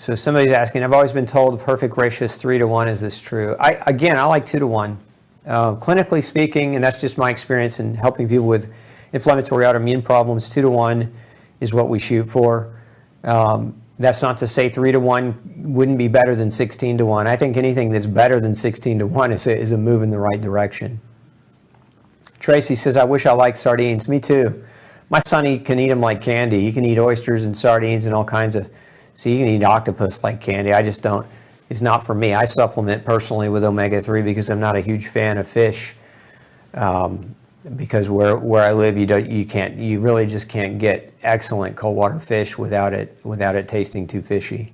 So somebody's asking, I've always been told the perfect ratio is 3-to-1. Is this true? I like 2-to-1. Clinically speaking, and that's just my experience in helping people with inflammatory autoimmune problems, 2-to-1 is what we shoot for. That's not to say 3-to-1 wouldn't be better than 16-to-1. I think anything that's better than 16-to-1 is a move in the right direction. Tracy says, I wish I liked sardines. Me too. My son, he can eat them like candy. He can eat oysters and sardines and all kinds of, so you can eat octopus like candy. I just don't, it's not for me. I supplement personally with omega-3 because I'm not a huge fan of fish. Because where I live, you really just can't get excellent cold water fish without it tasting too fishy.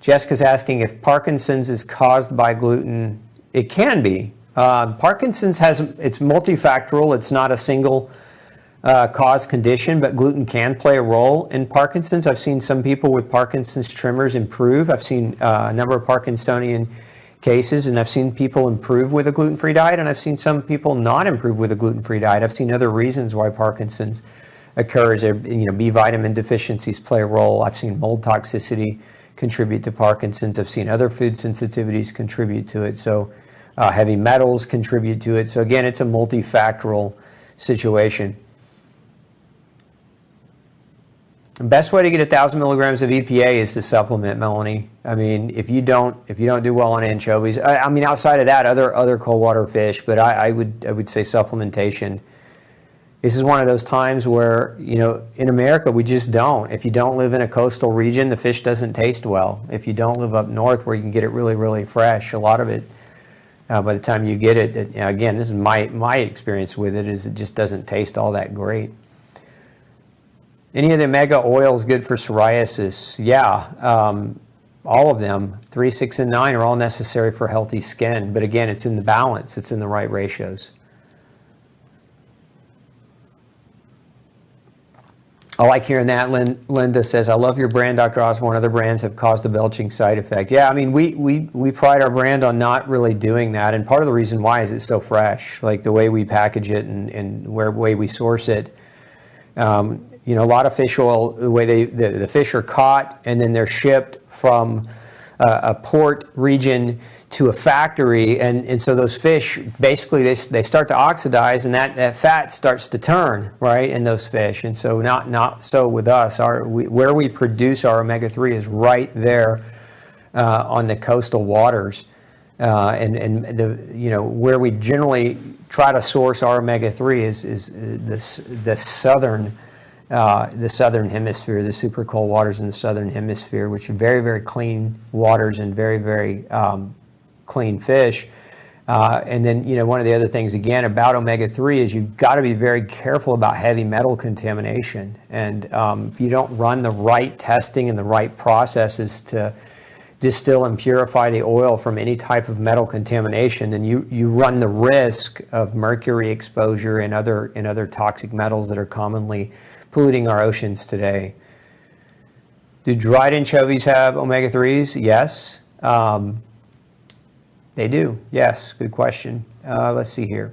Jessica's asking if Parkinson's is caused by gluten. It can be. Parkinson's it's multifactorial. It's not a single cause condition, but gluten can play a role in Parkinson's. I've seen some people with Parkinson's tremors improve. I've seen a number of Parkinsonian cases, and I've seen people improve with a gluten-free diet, and I've seen some people not improve with a gluten-free diet. I've seen other reasons why Parkinson's occurs. B vitamin deficiencies play a role. I've seen mold toxicity contribute to Parkinson's. I've seen other food sensitivities contribute to it. So heavy metals contribute to it. So again, it's a multifactorial situation. The best way to get 1,000 milligrams of EPA is to supplement, Melanie. I mean, if you don't do well on anchovies, I mean, outside of that, other cold water fish, but I would say supplementation. This is one of those times where, in America, we just don't. If you don't live in a coastal region, the fish doesn't taste well. If you don't live up north where you can get it really, really fresh, a lot of it, by the time you get it, again, this is my experience with it, is it just doesn't taste all that great. Any of the omega oils good for psoriasis? Yeah, all of them, 3, 6, and 9 are all necessary for healthy skin. But again, it's in the balance. It's in the right ratios. I like hearing that. Linda says, I love your brand, Dr. Osborne. Other brands have caused a belching side effect. Yeah, I mean, we pride our brand on not really doing that. And part of the reason why is it's so fresh, like the way we package it and way we source it. A lot of fish oil, the way the fish are caught and then they're shipped from a port region to a factory, and so those fish basically they start to oxidize, and that fat starts to turn right in those fish. And so not so with us. Where we produce our omega-3 is right there on the coastal waters, and where we generally try to source our omega-3 is the southern hemisphere, the super cold waters in the southern hemisphere, which are very, very clean waters and very, very clean fish. And then, one of the other things, again, about omega-3 is you've got to be very careful about heavy metal contamination. And if you don't run the right testing and the right processes to distill and purify the oil from any type of metal contamination, then you run the risk of mercury exposure and other toxic metals that are commonly polluting our oceans today. Do dried anchovies have omega-3s? Yes. They do. Yes. Good question. Let's see here.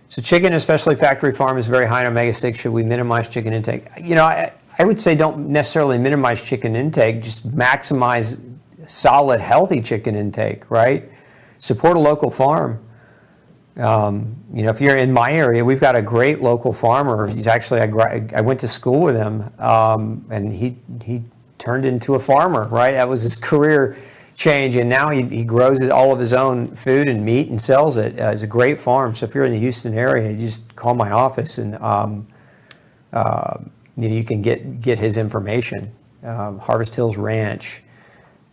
So chicken, especially factory farm, is very high in omega-6. Should we minimize chicken intake? I would say don't necessarily minimize chicken intake. Just maximize solid, healthy chicken intake, right? Support a local farm. If you're in my area, we've got a great local farmer. He's actually, I went to school with him, and he turned into a farmer, right? That was his career change, and now he grows all of his own food and meat and sells it. It's a great farm. So if you're in the Houston area, you just call my office, and you can get his information. Harvest Hills Ranch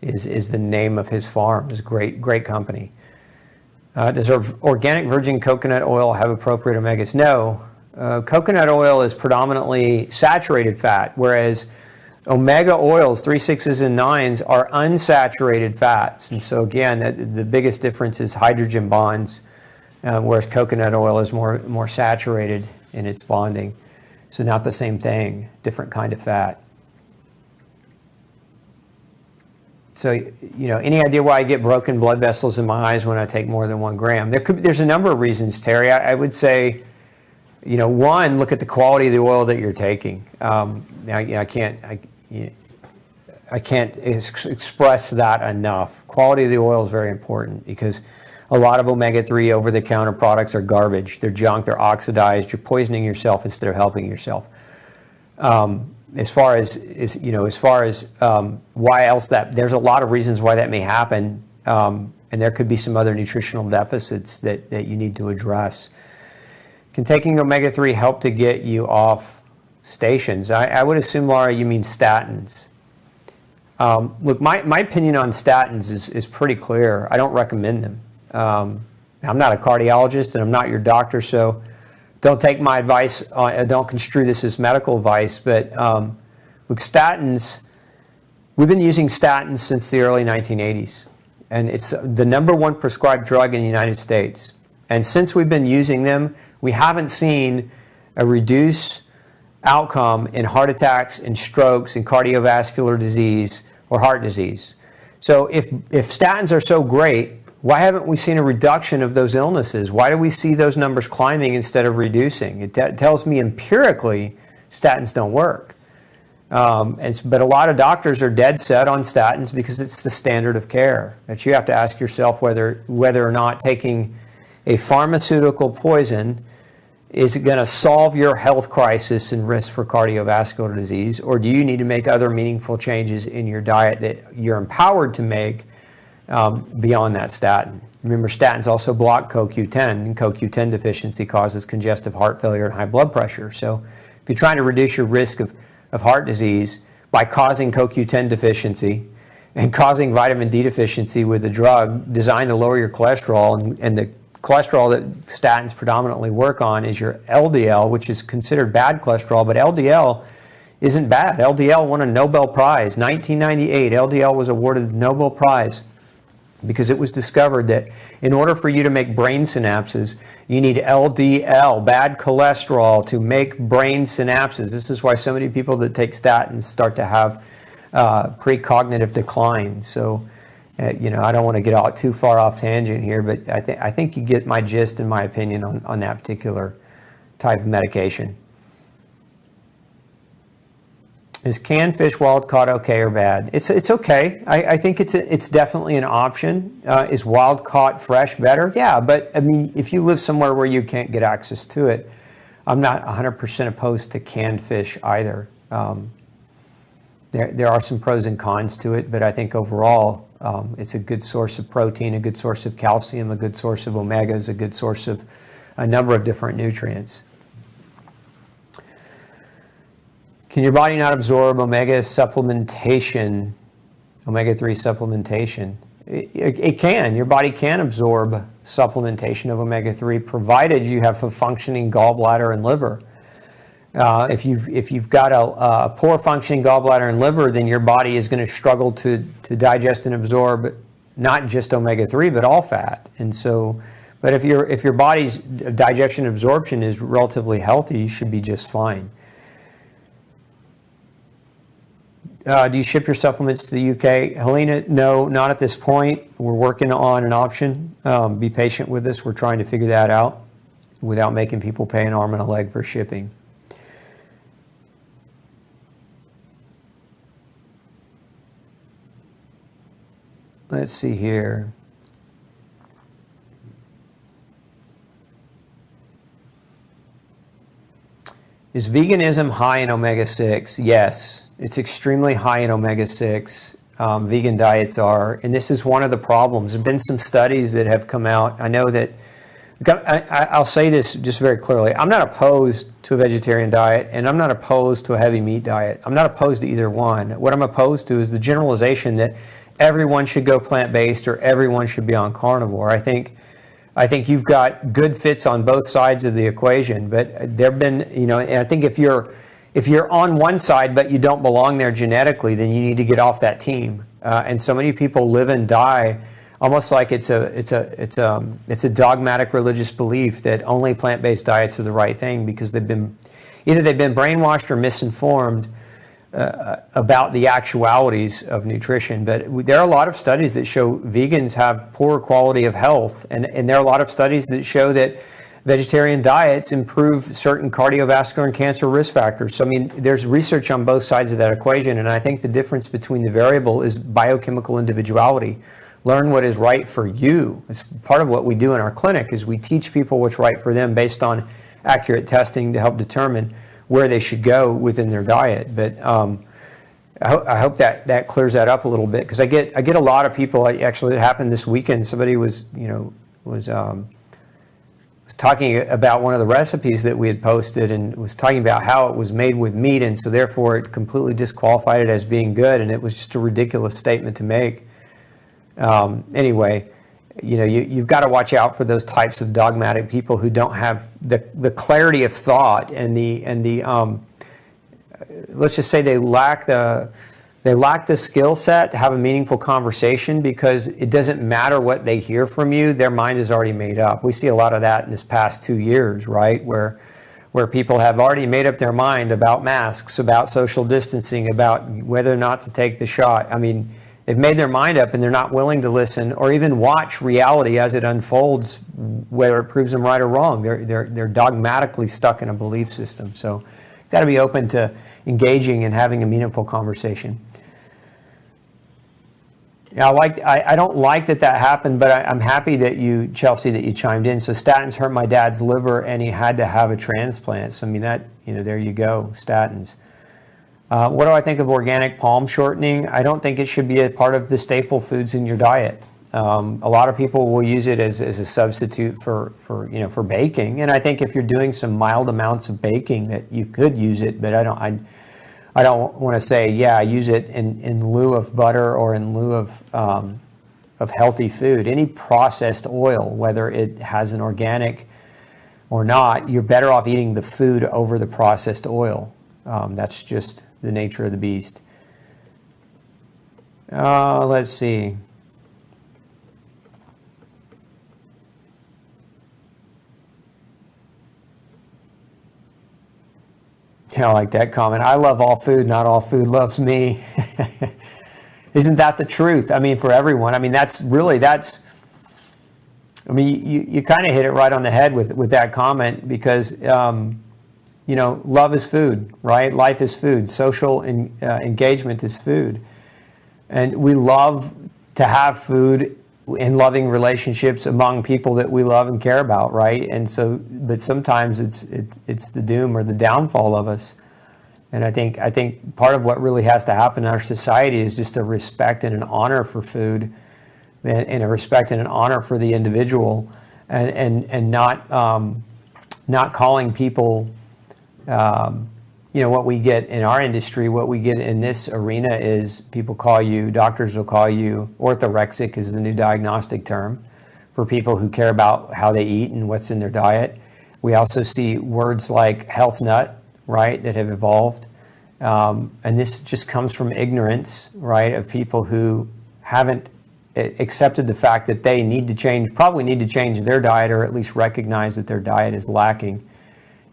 is the name of his farm. It's a great company. Does organic virgin coconut oil have appropriate omegas? No. Coconut oil is predominantly saturated fat, whereas omega oils, 3, 6s, and 9s, are unsaturated fats. And so again, the biggest difference is hydrogen bonds, whereas coconut oil is more saturated in its bonding. So not the same thing, different kind of fat. So, any idea why I get broken blood vessels in my eyes when I take more than 1 gram? There's a number of reasons, Terry. I would say One, look at the quality of the oil that you're taking. I can't express that enough. Quality of the oil is very important because a lot of omega-3 over-the-counter products are garbage. They're junk. They're oxidized. You're poisoning yourself instead of helping yourself. As far as why else there's a lot of reasons why that may happen, and there could be some other nutritional deficits that you need to address. Can taking omega-3 help to get you off stations? I would assume, Laura, you mean statins. Look, my opinion on statins is pretty clear. I don't recommend them. I'm not a cardiologist and I'm not your doctor, so don't take my advice, don't construe this as medical advice, but look, statins, we've been using statins since the early 1980s, and it's the #1 prescribed drug in the United States. And since we've been using them, we haven't seen a reduced outcome in heart attacks, in strokes, in cardiovascular disease, or heart disease. So if statins are so great, why haven't we seen a reduction of those illnesses? Why do we see those numbers climbing instead of reducing? It tells me empirically statins don't work. But a lot of doctors are dead set on statins because it's the standard of care. But you have to ask yourself whether or not taking a pharmaceutical poison is going to solve your health crisis and risk for cardiovascular disease, or do you need to make other meaningful changes in your diet that you're empowered to make beyond that statin? Remember, statins also block CoQ10, and CoQ10 deficiency causes congestive heart failure and high blood pressure. So if you're trying to reduce your risk of heart disease by causing CoQ10 deficiency and causing vitamin D deficiency with a drug designed to lower your cholesterol, and the cholesterol that statins predominantly work on is your LDL, which is considered bad cholesterol, but LDL isn't bad. LDL won a Nobel Prize. 1998, LDL was awarded the Nobel Prize because it was discovered that in order for you to make brain synapses, you need LDL, bad cholesterol, to make brain synapses. This is why so many people that take statins start to have precognitive decline. So, I don't want to get out too far off tangent here, but I think you get my gist and my opinion on that particular type of medication. Is canned fish wild caught okay or bad? It's okay. I think it's definitely an option. Is wild caught fresh better? Yeah, but I mean, if you live somewhere where you can't get access to it, I'm not 100% opposed to canned fish either. There are some pros and cons to it, but I think overall it's a good source of protein, a good source of calcium, a good source of omegas, a good source of a number of different nutrients. Can your body not absorb omega supplementation, omega-3 supplementation? It can. Your body can absorb supplementation of omega-3 provided you have a functioning gallbladder and liver. If you've got a poor functioning gallbladder and liver, then your body is going to struggle to digest and absorb not just omega-3 but all fat. And so, but if your body's digestion and absorption is relatively healthy, you should be just fine. Do you ship your supplements to the UK? Helena, no, not at this point. We're working on an option. Be patient with us. We're trying to figure that out without making people pay an arm and a leg for shipping. Let's see here. Is veganism high in omega-6? Yes, it's extremely high in omega-6. Vegan diets are, and this is one of the problems. There's been some studies that have come out. I know that, I'll say this just very clearly. I'm not opposed to a vegetarian diet, and I'm not opposed to a heavy meat diet. I'm not opposed to either one. What I'm opposed to is the generalization that everyone should go plant-based or everyone should be on carnivore. I think you've got good fits on both sides of the equation, but there've been, and I think if you're on one side but you don't belong there genetically, then you need to get off that team. And so many people live and die almost like it's a dogmatic religious belief that only plant-based diets are the right thing because they've been brainwashed or misinformed about the actualities of nutrition. But there are a lot of studies that show vegans have poor quality of health, and there are a lot of studies that show that vegetarian diets improve certain cardiovascular and cancer risk factors. So, I mean, there's research on both sides of that equation, and I think the difference between the variable is biochemical individuality. Learn what is right for you. It's part of what we do in our clinic is we teach people what's right for them based on accurate testing to help determine where they should go within their diet. But I hope that clears that up a little bit, because I get a lot of people. Actually, it happened this weekend. Somebody was talking about one of the recipes that we had posted and was talking about how it was made with meat, and so therefore it completely disqualified it as being good, and it was just a ridiculous statement to make. Anyway, you've got to watch out for those types of dogmatic people who don't have the clarity of thought and the let's just say they lack the skill set to have a meaningful conversation, because it doesn't matter what they hear from you, their mind is already made up. We see a lot of that in this past 2 years, right? Where people have already made up their mind about masks, about social distancing, about whether or not to take the shot. I mean, they've made their mind up and they're not willing to listen or even watch reality as it unfolds, whether it proves them right or wrong. They're dogmatically stuck in a belief system. So, got to be open to engaging and having a meaningful conversation. Yeah, I don't like that happened, but I'm happy that Chelsea, that you chimed in. So statins hurt my dad's liver, and he had to have a transplant. So I mean there you go, statins. What do I think of organic palm shortening? I don't think it should be a part of the staple foods in your diet. A lot of people will use it as a substitute for baking, and I think if you're doing some mild amounts of baking, that you could use it. But I don't want to say use it in lieu of butter or in lieu of healthy food. Any processed oil, whether it has an organic or not, you're better off eating the food over the processed oil. That's just the nature of the beast. Let's see. Yeah, I like that comment. I love all food, not all food loves me. Isn't that the truth? I mean, for everyone. I mean, you kind of hit it right on the head with that comment, because, love is food, right? Life is food. Social engagement is food. And we love to have food in loving relationships among people that we love and care about, right? And so, but sometimes it's the doom or the downfall of us. And I think part of what really has to happen in our society is just a respect and an honor for food, and a respect and an honor for the individual, and not calling people, what we get in our industry, what we get in this arena is doctors will call you orthorexic, is the new diagnostic term for people who care about how they eat and what's in their diet. We also see words like health nut, right, that have evolved. And this just comes from ignorance, right, of people who haven't accepted the fact that they probably need to change their diet, or at least recognize that their diet is lacking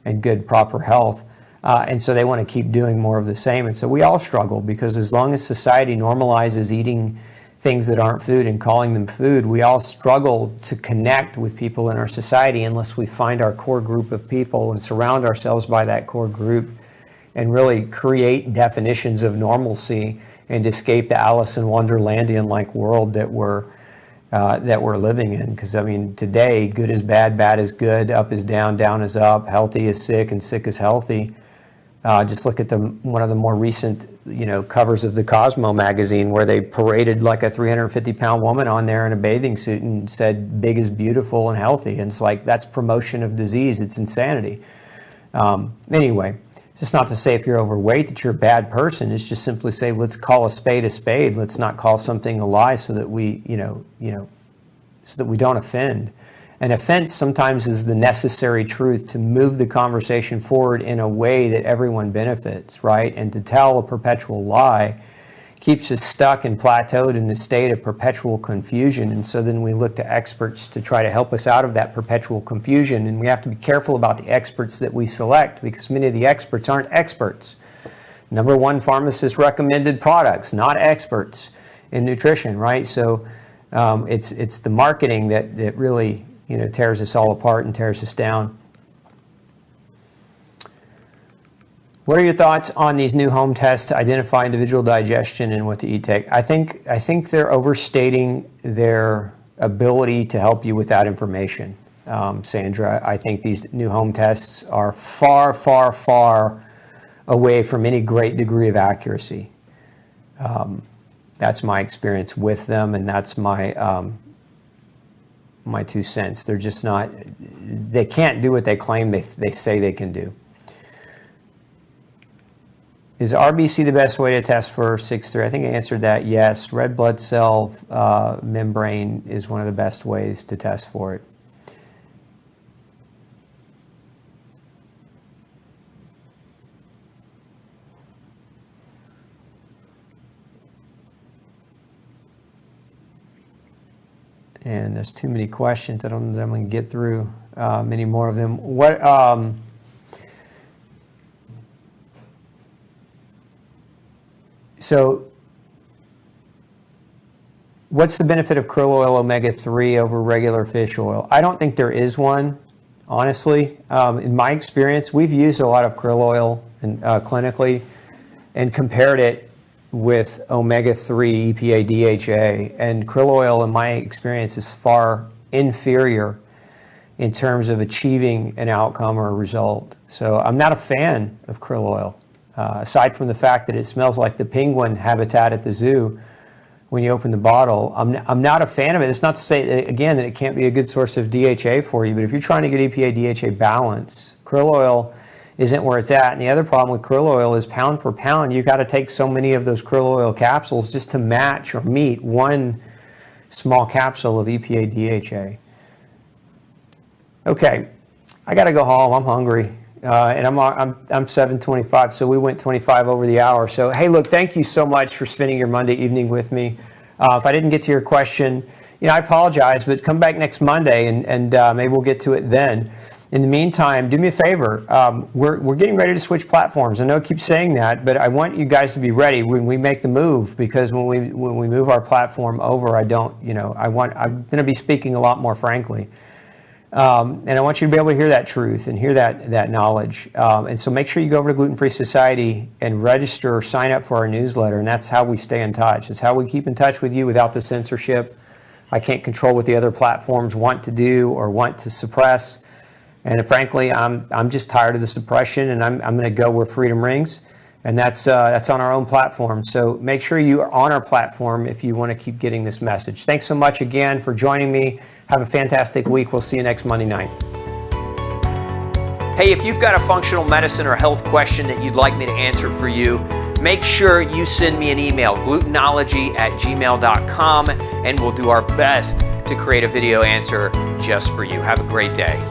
in good, proper health. And so they want to keep doing more of the same. And so we all struggle, because as long as society normalizes eating things that aren't food and calling them food, we all struggle to connect with people in our society unless we find our core group of people and surround ourselves by that core group and really create definitions of normalcy and escape the Alice in Wonderlandian-like world that we're living in. Because I mean, today, good is bad, bad is good, up is down, down is up, healthy is sick, and sick is healthy. Just look at one of the more recent, covers of the Cosmo magazine, where they paraded like a 350-pound woman on there in a bathing suit and said, "Big is beautiful and healthy." And it's like, that's promotion of disease. It's insanity. Anyway, it's just not to say if you're overweight that you're a bad person. It's just simply say, let's call a spade a spade. Let's not call something a lie, so that we, so that we don't offend. An offense sometimes is the necessary truth to move the conversation forward in a way that everyone benefits, right? And to tell a perpetual lie keeps us stuck and plateaued in a state of perpetual confusion. And so then we look to experts to try to help us out of that perpetual confusion. And we have to be careful about the experts that we select, because many of the experts aren't experts. Number one, pharmacists recommended products, not experts in nutrition, right? So it's the marketing that really tears us all apart and tears us down. What are your thoughts on these new home tests to identify individual digestion and what to eat take? I think they're overstating their ability to help you with that information, Sandra. I think these new home tests are far, far, far away from any great degree of accuracy. That's my experience with them, and that's my my 2 cents. They're just not, they can't do what they claim they say they can do. Is RBC the best way to test for 6-3? I think I answered that, yes. Red blood cell membrane is one of the best ways to test for it. And there's too many questions. I don't know that I'm going to get through many more of them. So what's the benefit of krill oil omega-3 over regular fish oil? I don't think there is one, honestly. In my experience, we've used a lot of krill oil clinically and compared it with omega-3 EPA DHA, and krill oil, in my experience, is far inferior in terms of achieving an outcome or a result. So I'm not a fan of krill oil. Aside from the fact that it smells like the penguin habitat at the zoo when you open the bottle, I'm not a fan of it. It's not to say, again, that it can't be a good source of DHA for you, but if you're trying to get EPA DHA balance, krill oil isn't where it's at. And the other problem with krill oil is pound for pound, you got to take so many of those krill oil capsules just to match or meet one small capsule of EPA DHA. Okay, I got to go home. I'm hungry. And I'm 7:25, so we went 25 over the hour. So, hey, look, thank you so much for spending your Monday evening with me. If I didn't get to your question, I apologize, but come back next Monday and maybe we'll get to it then. In the meantime, do me a favor. We're getting ready to switch platforms. I know I keep saying that, but I want you guys to be ready when we make the move, because when we move our platform over, I'm going to be speaking a lot more frankly. And I want you to be able to hear that truth and hear that knowledge. And so make sure you go over to Gluten Free Society and register or sign up for our newsletter. And that's how we stay in touch. It's how we keep in touch with you without the censorship. I can't control what the other platforms want to do or want to suppress. And frankly, I'm just tired of the suppression, and I'm going to go where freedom rings. And that's on our own platform. So make sure you are on our platform if you want to keep getting this message. Thanks so much again for joining me. Have a fantastic week. We'll see you next Monday night. Hey, if you've got a functional medicine or health question that you'd like me to answer for you, make sure you send me an email, glutenology@gmail.com, and we'll do our best to create a video answer just for you. Have a great day.